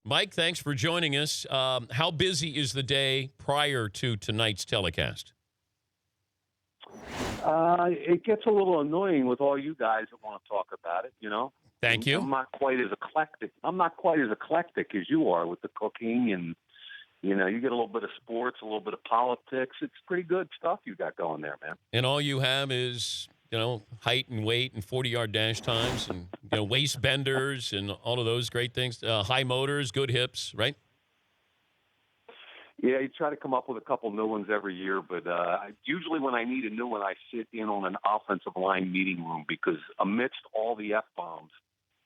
Mike, thanks for joining us. How busy is the day prior to tonight's telecast? It gets a little annoying with all you guys that want to talk about it, Thank you. I'm not quite as eclectic. I'm not quite as eclectic as you are with the cooking and, you get a little bit of sports, a little bit of politics. It's pretty good stuff you got going there, man. And all you have is, height and weight and 40-yard dash times and, waist benders and all of those great things. High motors, good hips, right? Yeah, you try to come up with a couple new ones every year, but usually when I need a new one, I sit in on an offensive line meeting room because amidst all the F-bombs,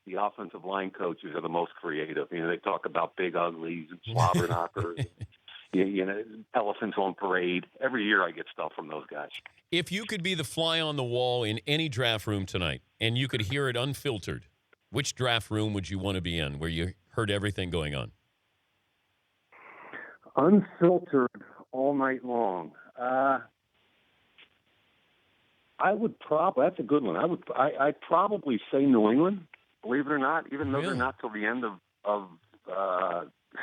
the offensive line coaches are the most creative. They talk about big uglies and slobber knockers, elephants on parade. Every year I get stuff from those guys. If you could be the fly on the wall in any draft room tonight and you could hear it unfiltered, which draft room would you want to be in where you heard everything going on? Unfiltered all night long. I would probably, that's a good one. I'd probably say New England, believe it or not, even though they're not till the end of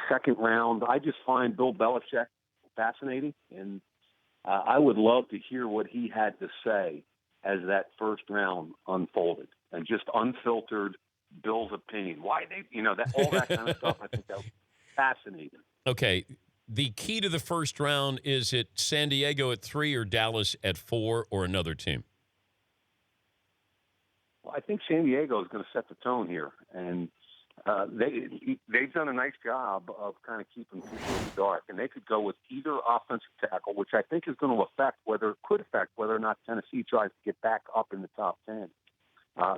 second round. I just find Bill Belichick fascinating, and I would love to hear what he had to say as that first round unfolded, and just unfiltered Bill's opinion. Why they, that all that kind of stuff. I think that was fascinating. Okay. The key to the first round, is it San Diego at 3 or Dallas at 4 or another team? Well, I think San Diego is going to set the tone here, and they've done a nice job of kind of keeping people in the dark. And they could go with either offensive tackle, which I think is going to could affect whether or not Tennessee tries to get back up in the top 10.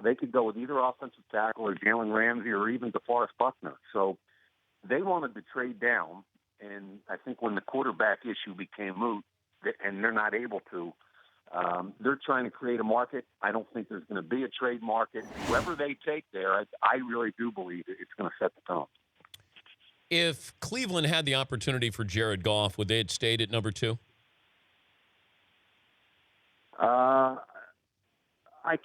They could go with either offensive tackle or Jalen Ramsey or even DeForest Buckner. So they wanted to trade down. And I think when the quarterback issue became moot, and they're not able to, they're trying to create a market. I don't think there's going to be a trade market. Whoever they take there, I really do believe it's going to set the tone. If Cleveland had the opportunity for Jared Goff, would they have stayed at number 2? I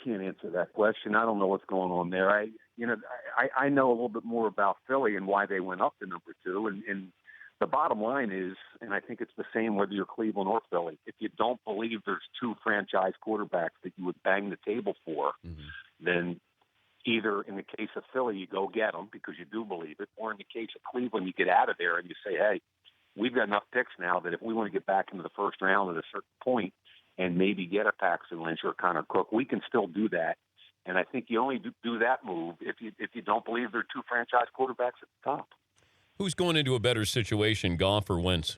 can't answer that question. I don't know what's going on there. I know a little bit more about Philly and why they went up to number 2, and the bottom line is, and I think it's the same whether you're Cleveland or Philly, if you don't believe there's 2 franchise quarterbacks that you would bang the table for, then either in the case of Philly, you go get them because you do believe it, or in the case of Cleveland, you get out of there and you say, hey, we've got enough picks now that if we want to get back into the first round at a certain point and maybe get a Paxton Lynch or Connor Cook, we can still do that. And I think you only do that move if you don't believe there are 2 franchise quarterbacks at the top. Who's going into a better situation, Goff or Wentz?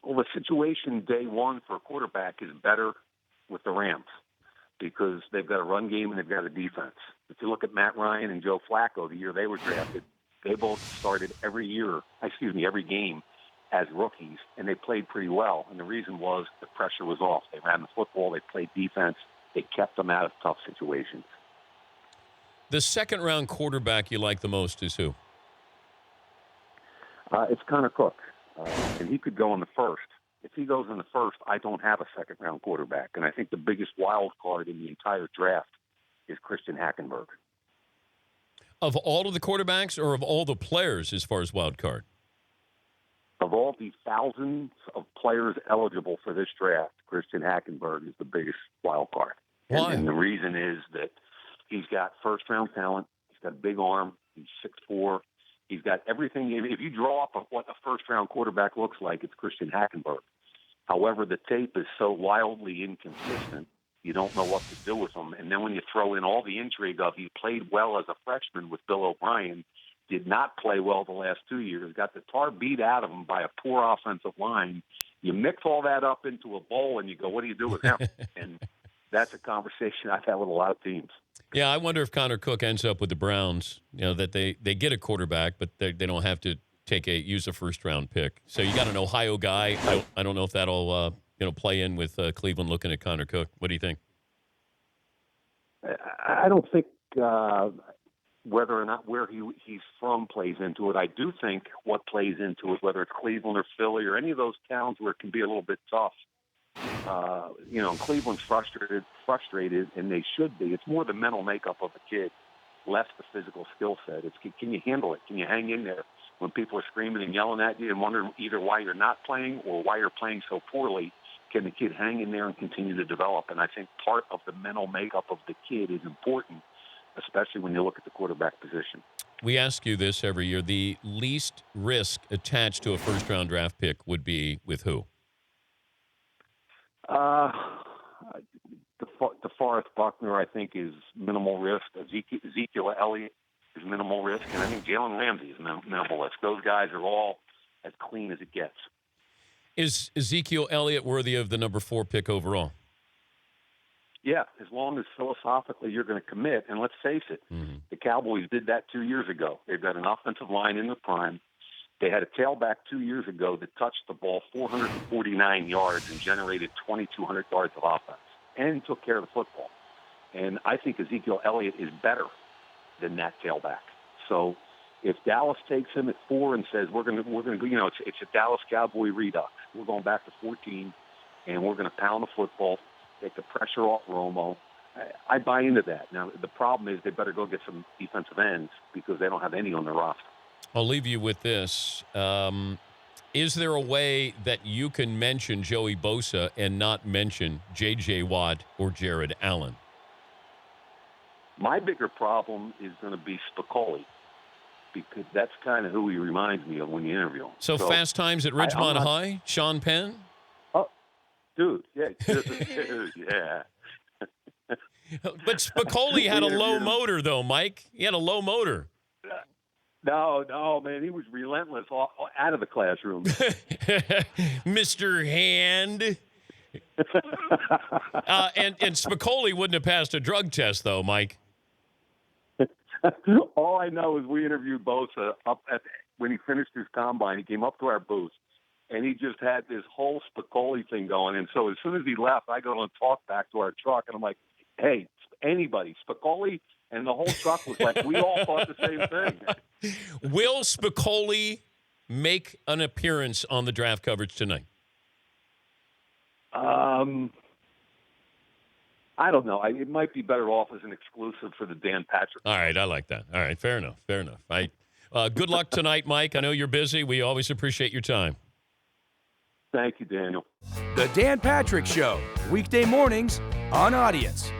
Well, the situation day one for a quarterback is better with the Rams because they've got a run game and they've got a defense. If you look at Matt Ryan and Joe Flacco, the year they were drafted, they both started every game as rookies, and they played pretty well. And the reason was the pressure was off. They ran the football, they played defense, they kept them out of tough situations. The second-round quarterback you like the most is who? It's Connor Cook, and he could go in the first. If he goes in the first, I don't have a second-round quarterback, and I think the biggest wild card in the entire draft is Christian Hackenberg. Of all of the quarterbacks or of all the players as far as wild card? Of all the thousands of players eligible for this draft, Christian Hackenberg is the biggest wild card. Why? And the reason is that he's got first-round talent, he's got a big arm, he's 6'4", he's got everything. If you draw up what a first-round quarterback looks like, it's Christian Hackenberg. However, the tape is so wildly inconsistent, you don't know what to do with him. And then when you throw in all the intrigue of he played well as a freshman with Bill O'Brien, did not play well the last 2 years, got the tar beat out of him by a poor offensive line, you mix all that up into a bowl and you go, what do you do with him? And that's a conversation I've had with a lot of teams. Yeah, I wonder if Connor Cook ends up with the Browns, that they get a quarterback, but they don't have to use a first-round pick. So you got an Ohio guy. I don't know if that'll play in with Cleveland looking at Connor Cook. What do you think? I don't think whether or not where he's from plays into it. I do think what plays into it, whether it's Cleveland or Philly or any of those towns where it can be a little bit tough. Cleveland's frustrated, and they should be. It's more the mental makeup of the kid. less the physical skill set. It's can you handle it? Can you hang in there when people are screaming and yelling at you and wondering either why you're not playing or why you're playing so poorly? Can the kid hang in there and continue to develop? And I think part of the mental makeup of the kid is important, especially when you look at the quarterback position. We ask you this every year. The least risk attached to a first-round draft pick would be with who? DeForest Buckner, I think, is minimal risk. Ezekiel Elliott is minimal risk. And I think Jalen Ramsey is minimal risk. Those guys are all as clean as it gets. Is Ezekiel Elliott worthy of the number 4 pick overall? Yeah, as long as philosophically you're going to commit. And let's face it, the Cowboys did that 2 years ago. They've got an offensive line in the prime. They had a tailback 2 years ago that touched the ball 449 yards and generated 2,200 yards of offense and took care of the football. And I think Ezekiel Elliott is better than that tailback. So if Dallas takes him at 4 and says we're going to it's a Dallas Cowboy redux. We're going back to 14, and we're going to pound the football, take the pressure off Romo. I buy into that. Now the problem is they better go get some defensive ends because they don't have any on their roster. I'll leave you with this. Is there a way that you can mention Joey Bosa and not mention J.J. Watt or Jared Allen? My bigger problem is going to be Spicoli because that's kind of who he reminds me of when you interview him. So Fast Times at Ridgemont High, Sean Penn? Oh, dude, yeah. Dude, yeah. But Spicoli had a low motor, though, Mike. He had a low motor. No, man. He was relentless out of the classroom. Mr. Hand. And Spicoli wouldn't have passed a drug test, though, Mike. All I know is we interviewed Bosa when he finished his combine. He came up to our booth, and he just had this whole Spicoli thing going. And so as soon as he left, I go and talk back to our truck, and I'm like, hey, anybody, Spicoli? And the whole truck was like, we all thought the same thing. Will Spicoli make an appearance on the draft coverage tonight? I don't know. It might be better off as an exclusive for the Dan Patrick. All right, I like that. All right, fair enough. Good luck tonight, Mike. I know you're busy. We always appreciate your time. Thank you, Daniel. The Dan Patrick Show, weekday mornings on Audience.